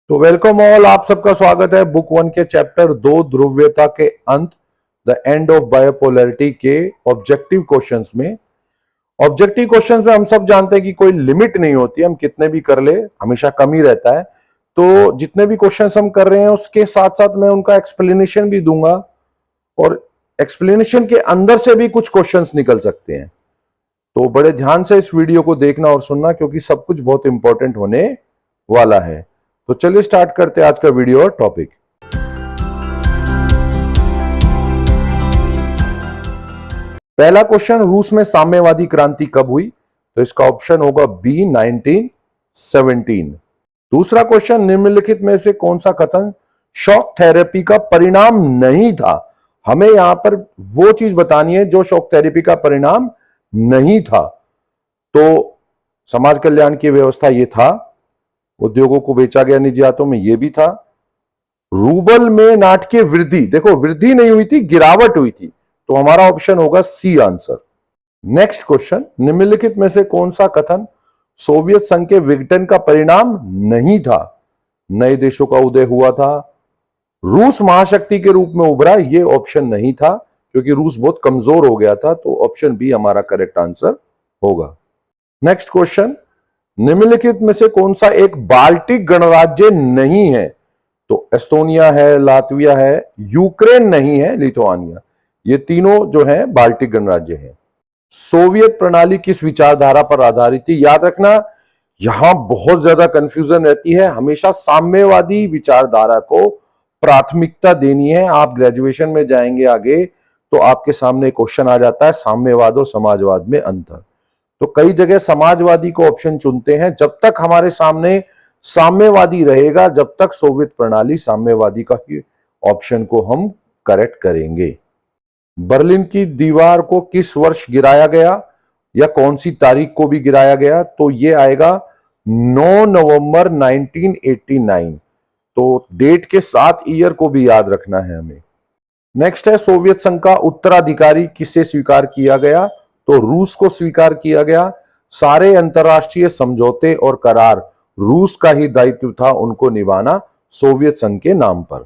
तो welcome all, आप सबका स्वागत है बुक वन के चैप्टर 2 ध्रुव्यता के अंत द एंड ऑफ बायोपोलैरिटी के ऑब्जेक्टिव क्वेश्चंस में। ऑब्जेक्टिव क्वेश्चंस में हम सब जानते हैं कि कोई लिमिट नहीं होती, हम कितने भी कर ले हमेशा कम ही रहता है। तो जितने भी क्वेश्चंस हम कर रहे हैं उसके साथ साथ मैं उनका एक्सप्लेनेशन भी दूंगा और एक्सप्लेनेशन के अंदर से भी कुछ क्वेश्चंस निकल सकते हैं। तो बड़े ध्यान से इस वीडियो को देखना और सुनना क्योंकि सब कुछ बहुत इंपॉर्टेंट होने वाला है। तो चलिए स्टार्ट करते हैं आज का वीडियो और टॉपिक। पहला क्वेश्चन, रूस में साम्यवादी क्रांति कब हुई? तो इसका ऑप्शन होगा बी 1917। दूसरा क्वेश्चन, निम्नलिखित में से कौन सा कथन शॉक थेरेपी का परिणाम नहीं था? हमें यहां पर वो चीज बतानी है जो शॉक थेरेपी का परिणाम नहीं था। तो समाज कल्याण की व्यवस्था ये था, उद्योगों को बेचा गया निजी हाथों में, ये भी था। रूबल में नाटकीय वृद्धि, देखो वृद्धि नहीं हुई थी, गिरावट हुई थी। तो हमारा ऑप्शन होगा सी आंसर। नेक्स्ट क्वेश्चन, निम्नलिखित में से कौन सा कथन सोवियत संघ के विघटन का परिणाम नहीं था? नए देशों का उदय हुआ था, रूस महाशक्ति के रूप में उभरा, ये ऑप्शन नहीं था क्योंकि रूस बहुत कमजोर हो गया था। तो ऑप्शन बी हमारा करेक्ट आंसर होगा। नेक्स्ट क्वेश्चन, निम्नलिखित में से कौन सा एक बाल्टिक गणराज्य नहीं है? तो एस्टोनिया है, लातविया है, यूक्रेन नहीं है, लिथुआनिया, ये तीनों जो है बाल्टिक गणराज्य हैं। सोवियत प्रणाली किस विचारधारा पर आधारित थी? याद रखना यहां बहुत ज्यादा कंफ्यूजन रहती है, हमेशा साम्यवादी विचारधारा को प्राथमिकता देनी है। आप ग्रेजुएशन में जाएंगे आगे तो आपके सामने क्वेश्चन आ जाता है साम्यवाद और समाजवाद में अंतर। तो कई जगह समाजवादी को ऑप्शन चुनते हैं। जब तक हमारे सामने साम्यवादी रहेगा, जब तक सोवियत प्रणाली साम्यवादी का ही ऑप्शन को हम करेक्ट करेंगे। बर्लिन की दीवार को किस वर्ष गिराया गया या कौन सी तारीख को भी गिराया गया? तो ये आएगा 9 नवंबर 1989। तो डेट के साथ ईयर को भी याद रखना है हमें। नेक्स्ट है, सोवियत संघ का उत्तराधिकारी किसे स्वीकार किया गया? तो रूस को स्वीकार किया गया। सारे अंतरराष्ट्रीय समझौते और करार रूस का ही दायित्व था उनको निभाना सोवियत संघ के नाम पर।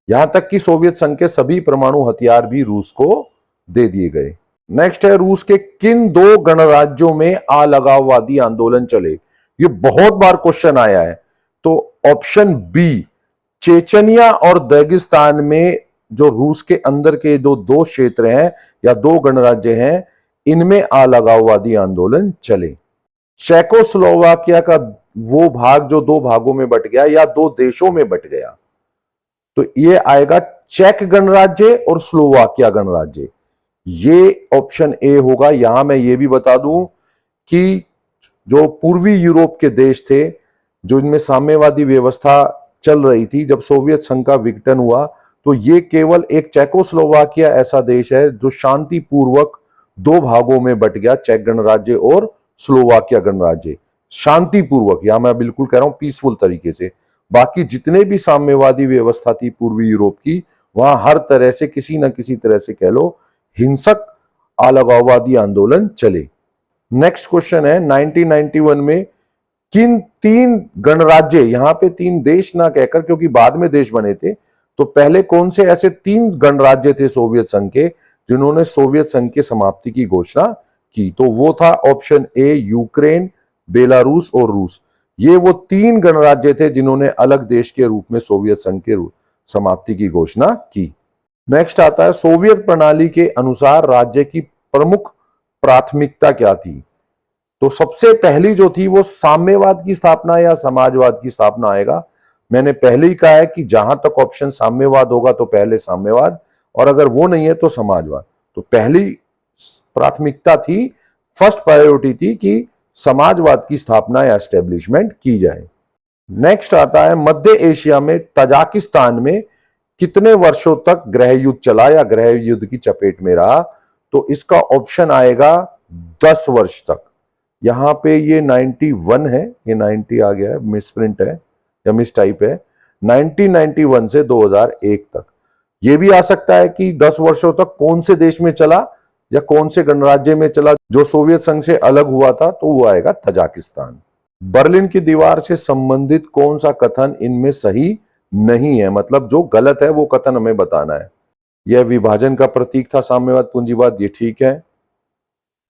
यहां तक कि सोवियत संघ के सभी परमाणु हथियार भी रूस को दे दिए गए। नेक्स्ट है, रूस के किन दो गणराज्यों में अलगाववादी आंदोलन चले? ये बहुत बार क्वेश्चन आया है। तो ऑप्शन बी, चेचनिया और दागिस्तान में जो रूस के अंदर के दो क्षेत्र हैं या दो गणराज्य हैं, इनमें अलगाववादी आंदोलन चले। चेकोस्लोवाकिया का वो भाग जो दो भागों में बट गया या दो देशों में बट गया, तो ये आएगा चेक गणराज्य और स्लोवाकिया गणराज्य। ये ऑप्शन ए होगा। यहां मैं ये भी बता दूं कि जो पूर्वी यूरोप के देश थे जो इनमें साम्यवादी व्यवस्था चल रही थी, जब सोवियत संघ का विघटन हुआ तो ये केवल एक चेकोस्लोवाकिया ऐसा देश है जो शांतिपूर्वक दो भागों में बट गया, चेक गणराज्य और स्लोवाकिया गणराज्य, शांतिपूर्वक। यहां मैं बिल्कुल कह रहा हूं पीसफुल तरीके से। बाकी जितने भी साम्यवादी व्यवस्था थी पूर्वी यूरोप की, वहां हर तरह से किसी न किसी तरह से कह लो हिंसक अलगाववादी आंदोलन चले। नेक्स्ट क्वेश्चन है, 1991 में किन तीन गणराज्य, यहां पे तीन देश ना कहकर क्योंकि बाद में देश बने थे, तो पहले कौन से ऐसे तीन गणराज्य थे सोवियत संघ के जिन्होंने सोवियत संघ की समाप्ति की घोषणा की? तो वो था ऑप्शन ए, यूक्रेन, बेलारूस और रूस। ये वो तीन गणराज्य थे जिन्होंने अलग देश के रूप में सोवियत संघ के समाप्ति की घोषणा की। नेक्स्ट आता है, सोवियत प्रणाली के अनुसार राज्य की प्रमुख प्राथमिकता क्या थी? तो सबसे पहली जो थी वो साम्यवाद की स्थापना या समाजवाद की स्थापना आएगा। मैंने पहले ही कहा है कि जहां तक ऑप्शन साम्यवाद होगा तो पहले साम्यवाद, और अगर वो नहीं है तो समाजवाद। तो पहली प्राथमिकता थी, फर्स्ट प्रायोरिटी थी कि समाजवाद की स्थापना या एस्टेब्लिशमेंट की जाए। नेक्स्ट आता है, मध्य एशिया में तजाकिस्तान में कितने वर्षों तक गृह युद्ध चला या गृह युद्ध की चपेट में रहा? तो इसका ऑप्शन आएगा 10 वर्ष तक। यहां पे ये 91 है, ये 90 आ गया है, मिसप्रिंट है या मिस टाइप है। 1991 से 2001 तक। ये भी आ सकता है कि 10 वर्षों तक कौन से देश में चला या कौन से गणराज्य में चला जो सोवियत संघ से अलग हुआ था, तो वो आएगा तजाकिस्तान। बर्लिन की दीवार से संबंधित कौन सा कथन इनमें सही नहीं है, मतलब जो गलत है वो कथन हमें बताना है। यह विभाजन का प्रतीक था साम्यवाद पूंजीवाद, ये ठीक है।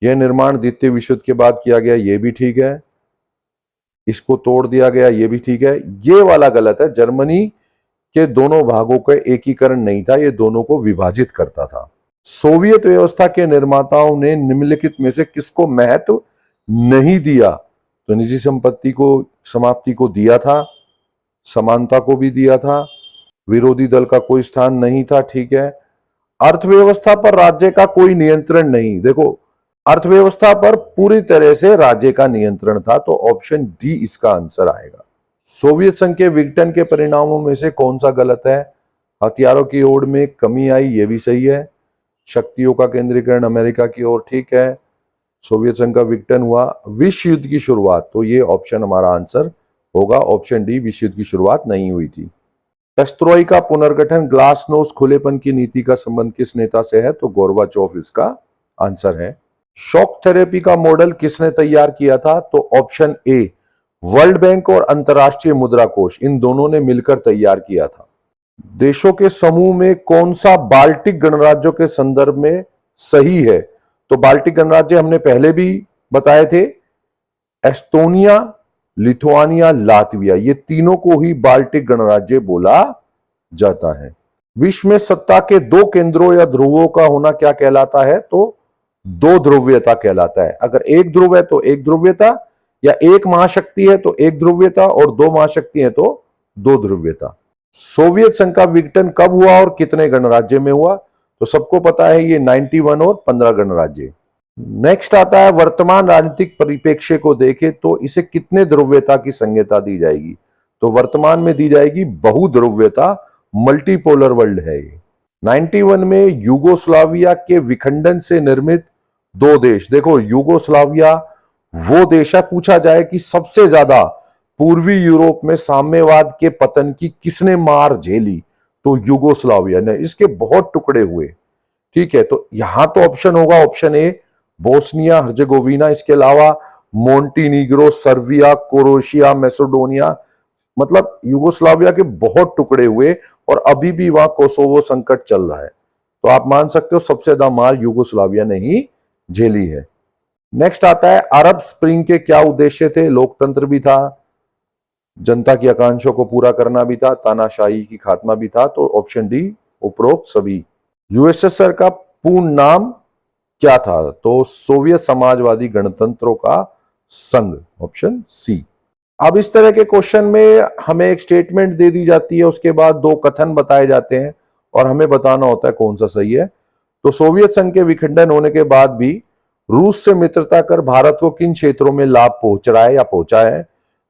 यह निर्माण द्वितीय विश्व युद्ध के बाद किया गया, ये भी ठीक है। इसको तोड़ दिया गया, ये भी ठीक है। ये वाला गलत है, जर्मनी के दोनों भागों का एकीकरण नहीं था, ये दोनों को विभाजित करता था। सोवियत व्यवस्था के निर्माताओं ने निम्नलिखित में से किसको महत्व नहीं दिया? तो निजी संपत्ति को समाप्ति को दिया था, समानता को भी दिया था, विरोधी दल का कोई स्थान नहीं था, ठीक है। अर्थव्यवस्था पर राज्य का कोई नियंत्रण नहीं, देखो अर्थव्यवस्था पर पूरी तरह से राज्य का नियंत्रण था, तो ऑप्शन डी इसका आंसर आएगा। सोवियत संघ के विघटन के परिणामों में से कौन सा गलत है? हथियारों की ओर में कमी आई, ये भी सही है। शक्तियों का केंद्रीकरण अमेरिका की ओर, ठीक है। सोवियत संघ का विघटन हुआ, विश्व युद्ध की शुरुआत, तो ये ऑप्शन हमारा आंसर होगा, ऑप्शन डी, विश्व युद्ध की शुरुआत नहीं हुई थी। पेस्ट्रोई का पुनर्गठन, ग्लासनोस्ट खुलेपन की नीति का संबंध किस नेता से है? तो गोर्बाचोव इसका आंसर है। शॉक थेरेपी का मॉडल किसने तैयार किया था? तो ऑप्शन ए, वर्ल्ड बैंक और अंतरराष्ट्रीय मुद्रा कोष, इन दोनों ने मिलकर तैयार किया था। देशों के समूह में कौन सा बाल्टिक गणराज्यों के संदर्भ में सही है? तो बाल्टिक गणराज्य हमने पहले भी बताए थे, एस्टोनिया, लिथुआनिया, लातविया, ये तीनों को ही बाल्टिक गणराज्य बोला जाता है। विश्व में सत्ता के दो केंद्रों या ध्रुवों का होना क्या कहलाता है? तो दो ध्रुवीयता कहलाता है। अगर एक ध्रुव है तो एक ध्रुवीयता, या एक महाशक्ति है तो एक ध्रुवीयता, और दो महाशक्ति है तो दो ध्रुवीयता। सोवियत संघ का विघटन कब हुआ और कितने गणराज्य में हुआ? तो सबको पता है ये 91 और 15 गणराज्य। नेक्स्ट आता है, वर्तमान राजनीतिक परिप्रेक्ष्य को देखें तो इसे कितने ध्रुवीयता की संज्ञता दी जाएगी? तो वर्तमान में दी जाएगी बहुध्रुवीयता, मल्टीपोलर वर्ल्ड है ये। 91 में यूगोस्लाविया के विखंडन से निर्मित दो देश, देखो यूगोस्लाविया वो देश है, पूछा जाए कि सबसे ज्यादा पूर्वी यूरोप में साम्यवाद के पतन की किसने मार झेली? तो यूगोस्लाविया ने, इसके बहुत टुकड़े हुए, ठीक है। तो यहां तो ऑप्शन होगा ऑप्शन ए, बोस्निया हर्जेगोविना, इसके अलावा मोंटीनीग्रो, सर्बिया, क्रोएशिया, मैसेडोनिया, मतलब यूगोस्लाविया के बहुत टुकड़े हुए, और अभी भी वहां कोसोवो संकट चल रहा है। तो आप मान सकते हो सबसे ज्यादा मार यूगोस्लाविया ने ही झेली है। नेक्स्ट आता है, अरब स्प्रिंग के क्या उद्देश्य थे? लोकतंत्र भी था, जनता की आकांक्षाओं को पूरा करना भी था, तानाशाही की खात्मा भी था, तो ऑप्शन डी उपरोक्त सभी। यूएसएसआर का पूर्ण नाम क्या था? तो सोवियत समाजवादी गणतंत्रों का संघ, ऑप्शन सी। अब इस तरह के क्वेश्चन में हमें एक स्टेटमेंट दे दी जाती है, उसके बाद दो कथन बताए जाते हैं और हमें बताना होता है कौन सा सही है। तो सोवियत संघ के विखंडन होने के बाद भी रूस से मित्रता कर भारत को किन क्षेत्रों में लाभ पहुंच रहा है या पहुंचा है?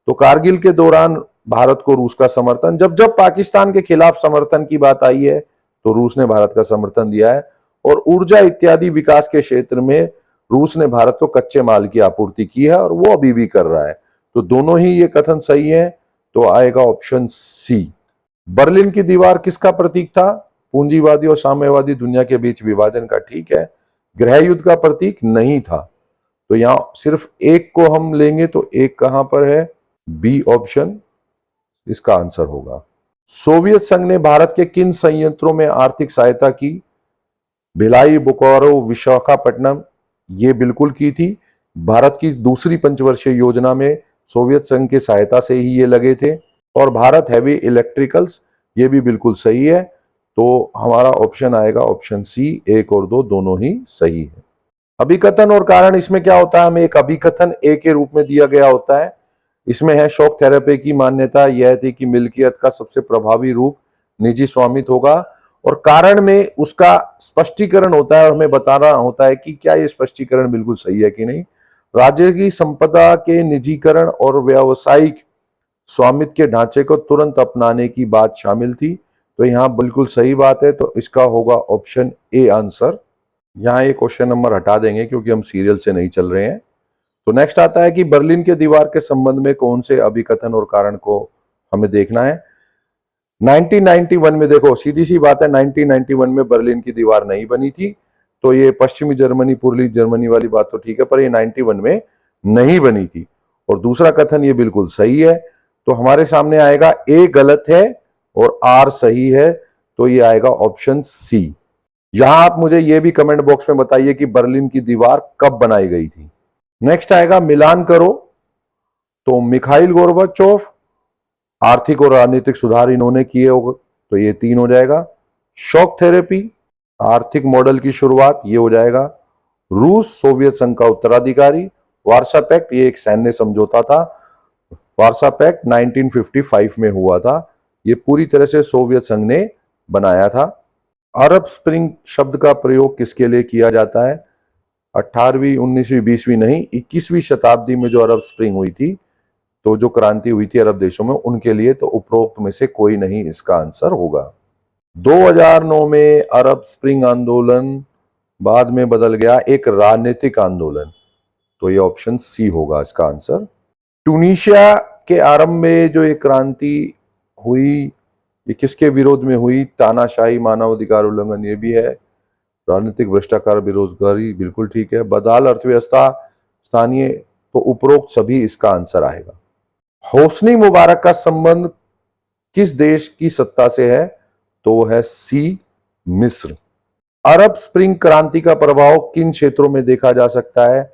तो कारगिल के दौरान भारत को रूस का समर्थन, जब जब पाकिस्तान के खिलाफ समर्थन की बात आई है तो रूस ने भारत का समर्थन दिया है, और ऊर्जा इत्यादि विकास के क्षेत्र में रूस ने भारत को कच्चे माल की आपूर्ति की है और वो अभी भी कर रहा है। तो दोनों ही ये कथन सही है, तो आएगा ऑप्शन सी। बर्लिन की दीवार किसका प्रतीक था? पूंजीवादी और साम्यवादी दुनिया के बीच विभाजन का, ठीक है। गृह युद्ध का प्रतीक नहीं था, तो यहां सिर्फ एक को हम लेंगे, तो एक कहां पर है? बी ऑप्शन इसका आंसर होगा। सोवियत संघ ने भारत के किन संयंत्रों में आर्थिक सहायता की? भिलाई, बोकारो, विशाखापट्टनम, ये बिल्कुल की थी। भारत की दूसरी पंचवर्षीय योजना में सोवियत संघ की सहायता से ही ये लगे थे। और भारत हैवी इलेक्ट्रिकल्स, ये भी बिल्कुल सही है, तो हमारा ऑप्शन आएगा ऑप्शन सी। एक और दो दोनों ही सही है। अभिकथन और कारण, इसमें क्या होता है, हमें एक अभिकथन ए के रूप में दिया गया होता है। इसमें है, शॉक थेरेपी की मान्यता यह थी कि मिल्कियत का सबसे प्रभावी रूप निजी स्वामित्व होगा, और कारण में उसका स्पष्टीकरण होता है और हमें बताना होता है कि क्या ये स्पष्टीकरण बिल्कुल सही है कि नहीं। राज्य की संपदा के निजीकरण और व्यावसायिक स्वामित्व के ढांचे को तुरंत अपनाने की बात शामिल थी, तो यहाँ बिल्कुल सही बात है, तो इसका होगा ऑप्शन ए आंसर। यहाँ ये क्वेश्चन नंबर हटा देंगे क्योंकि हम सीरियल से नहीं चल रहे हैं। तो नेक्स्ट आता है कि बर्लिन के दीवार के संबंध में कौन से अभिकथन और कारण को हमें देखना है। 1991 में, देखो सीधी सी बात है, 1991 में बर्लिन की दीवार नहीं बनी थी, तो ये पश्चिमी जर्मनी पूर्वी जर्मनी वाली बात तो ठीक है, पर ये 91 में नहीं बनी थी। और दूसरा कथन ये बिल्कुल सही है। तो हमारे सामने आएगा ए गलत है और आर सही है, तो ये आएगा ऑप्शन सी। यहां आप मुझे ये भी कमेंट बॉक्स में बताइए कि बर्लिन की दीवार कब बनाई गई थी। नेक्स्ट आएगा मिलान करो, तो मिखाइल गोर्बाचोव, आर्थिक और राजनीतिक सुधार इन्होंने किए होगा, तो ये 3 हो जाएगा। शॉक थेरेपी, आर्थिक मॉडल की शुरुआत, ये हो जाएगा। रूस सोवियत संघ का उत्तराधिकारी। वार्सा पैक्ट, ये एक सैन्य समझौता था। वार्सा पैक्ट 1955 में हुआ था। ये पूरी तरह से सोवियत संघ ने बनाया था। अरब स्प्रिंग शब्द का प्रयोग किसके लिए किया जाता है? 18वीं 19वीं 20वीं नहीं, 21वीं शताब्दी में जो अरब स्प्रिंग हुई थी, तो जो क्रांति हुई थी अरब देशों में, उनके लिए। तो उपरोक्त में से कोई नहीं इसका आंसर होगा। 2009 में अरब स्प्रिंग आंदोलन बाद में बदल गया एक राजनीतिक आंदोलन, तो ये ऑप्शन सी होगा इसका आंसर। ट्यूनीशिया के आरंभ में जो ये क्रांति हुई, ये किसके विरोध में हुई? तानाशाही, मानवाधिकार उल्लंघन, ये भी है। राजनीतिक भ्रष्टाचार, बेरोजगारी, बिल्कुल ठीक है। बदहाल अर्थव्यवस्था, स्थानीय, तो उपरोक्त सभी इसका आंसर आएगा। होस्नी मुबारक का संबंध किस देश की सत्ता से है? तो वो है सी, मिस्र। अरब स्प्रिंग क्रांति का प्रभाव किन क्षेत्रों में देखा जा सकता है?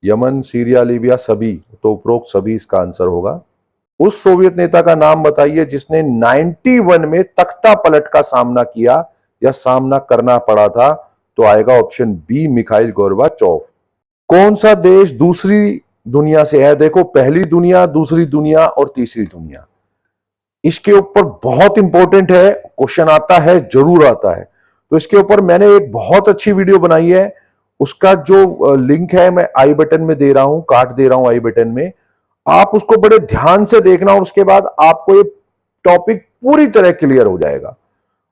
यमन, सीरिया, लीबिया, सभी, तो उपरोक्त सभी इसका आंसर होगा। उस सोवियत नेता का नाम बताइए जिसने 91 में तख्ता पलट का सामना किया या सामना करना पड़ा था, तो आएगा ऑप्शन बी, मिखाइल गोर्बाचोव। कौन सा देश दूसरी दुनिया से है? देखो, पहली दुनिया, दूसरी दुनिया और तीसरी दुनिया, इसके ऊपर बहुत इंपॉर्टेंट है, क्वेश्चन आता है, जरूर आता है। तो इसके ऊपर मैंने एक बहुत अच्छी वीडियो बनाई है, उसका जो लिंक है मैं आई बटन में दे रहा हूं, काट दे रहा हूं आई बटन में। आप उसको बड़े ध्यान से देखना और उसके बाद आपको ये टॉपिक पूरी तरह क्लियर हो जाएगा।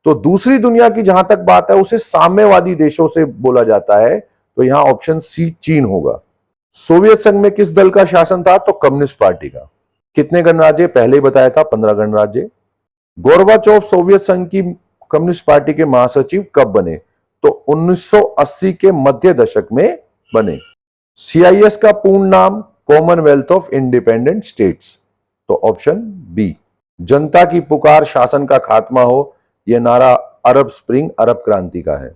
तो दूसरी दुनिया की जहां तक बात है, उसे साम्यवादी देशों से बोला जाता है, तो यहां ऑप्शन सी, चीन होगा। सोवियत संघ में किस दल का शासन था? तो कम्युनिस्ट पार्टी का। कितने गणराज्य? पहले ही बताया था, 15 गणराज्य। गोर्बाचोव सोवियत संघ की कम्युनिस्ट पार्टी के महासचिव कब बने? तो 1980 के मध्य दशक में बने। सीआईएस का पूर्ण नाम? कॉमनवेल्थ ऑफ इंडिपेंडेंट स्टेट्स, तो ऑप्शन बी। जनता की पुकार, शासन का खात्मा हो, यह नारा अरब स्प्रिंग, अरब क्रांति का है।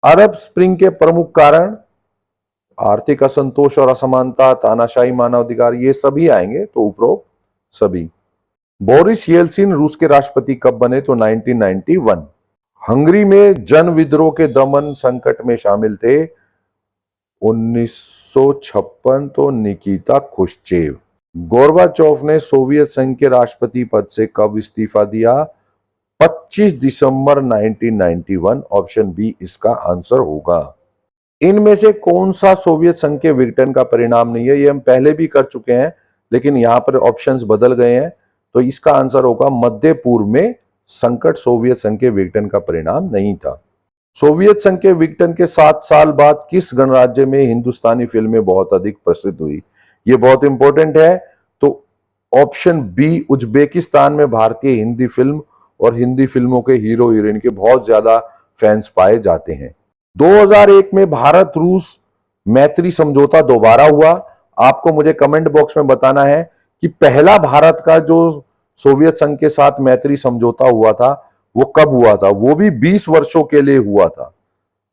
अरब स्प्रिंग के प्रमुख कारण? आर्थिक असंतोष और असमानता, तानाशाही, मानवाधिकार, ये सभी आएंगे, तो उपरोक्त सभी। बोरिस येल्सिन रूस के राष्ट्रपति कब बने? तो 1991। हंगरी में जन विद्रोह के दमन संकट में शामिल थे 1956, तो निकिता खुश्चेव। गोर्बाचोव ने सोवियत संघ के राष्ट्रपति पद से कब इस्तीफा दिया? 25 दिसंबर 1991, ऑप्शन बी इसका आंसर होगा। इनमें से कौन सा सोवियत संघ के विघटन का परिणाम नहीं है? ये हम पहले भी कर चुके हैं, लेकिन यहां पर ऑप्शंस बदल गए हैं, तो इसका आंसर होगा मध्य पूर्व में संकट सोवियत संघ के विघटन का परिणाम नहीं था। सोवियत संघ के विघटन के 7 साल बाद किस गणराज्य में हिंदुस्तानी फिल्में बहुत अधिक प्रसिद्ध हुई? ये बहुत इंपॉर्टेंट है, तो ऑप्शन बी, उज्बेकिस्तान में भारतीय हिंदी फिल्म और हिंदी फिल्मों के हीरो हीरोइन के बहुत ज्यादा फैंस पाए जाते हैं। 2001 में भारत रूस मैत्री समझौता दोबारा हुआ। आपको मुझे कमेंट बॉक्स में बताना है कि पहला भारत का जो सोवियत संघ के साथ मैत्री समझौता हुआ था, वो कब हुआ था? वो भी 20 वर्षों के लिए हुआ था,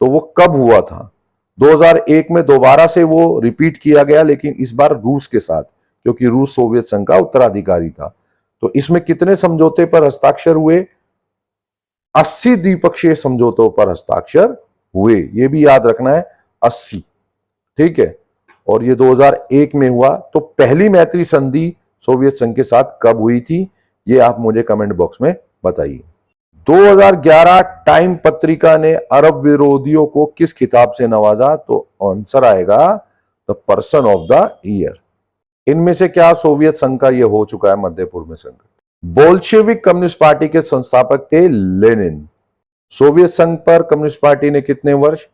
तो वो कब हुआ था? 2001 में दोबारा से वो रिपीट किया गया, लेकिन इस बार रूस के साथ, क्योंकि रूस सोवियत संघ का उत्तराधिकारी था। तो इसमें कितने समझौते पर हस्ताक्षर हुए? 80 द्विपक्षीय समझौतों पर हस्ताक्षर हुए, ये भी याद रखना है, 80, ठीक है। और ये 2001 में हुआ। तो पहली मैत्री संधि सोवियत संघ के साथ कब हुई थी? ये आप मुझे कमेंट बॉक्स में बताइए। 2011 टाइम पत्रिका ने अरब विरोधियों को किस खिताब से नवाजा? तो आंसर आएगा the person of the year. इनमें से क्या सोवियत संघ का ये हो चुका है मध्य पूर्व में संकट? बोल्शेविक कम्युनिस्ट पार्टी के संस्थापक थे लेनिन। सोवियत संघ पर कम्युनिस्ट पार्टी ने कितने वर्ष?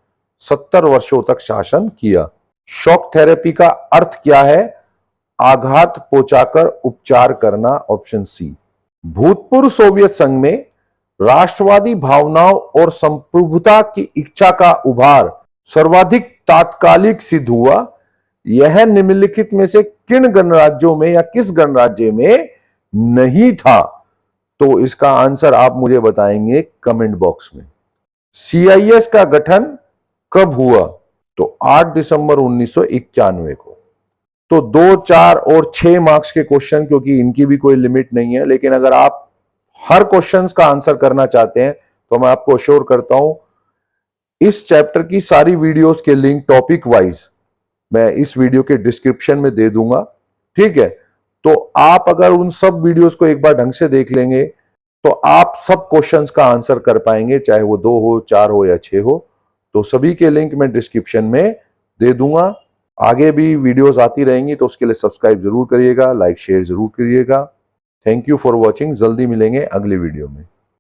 70 वर्षों तक शासन किया। शॉक थेरेपी का अर्थ क्या है? आघात पहुंचाकर उपचार करना, ऑप्शन सी। भूतपूर्व सोवियत संघ में राष्ट्रवादी भावनाओं और संप्रभुता की इच्छा का उभार सर्वाधिक तात्कालिक सिद्ध हुआ यह निम्नलिखित में से किन गणराज्यों में या किस गणराज्य में नहीं था? तो इसका आंसर आप मुझे बताएंगे कमेंट बॉक्स में। सीआईएस का गठन कब हुआ? तो 8 दिसंबर 1991 को। तो 2, 4 और 6 मार्क्स के क्वेश्चन, क्योंकि इनकी भी कोई लिमिट नहीं है, लेकिन अगर आप हर क्वेश्चंस का आंसर करना चाहते हैं तो मैं आपको अश्योर करता हूं इस चैप्टर की सारी वीडियोस के लिंक टॉपिक वाइज मैं इस वीडियो के डिस्क्रिप्शन में दे दूंगा। ठीक है, तो आप अगर उन सब वीडियोस को एक बार ढंग से देख लेंगे तो आप सब क्वेश्चंस का आंसर कर पाएंगे, चाहे वो 2 हो, 4 हो या 6 हो। तो सभी के लिंक मैं डिस्क्रिप्शन में दे दूंगा। आगे भी वीडियोस आती रहेंगी तो उसके लिए सब्सक्राइब जरूर करिएगा, लाइक शेयर जरूर करिएगा। Thank you for watching. जल्दी मिलेंगे अगले वीडियो में।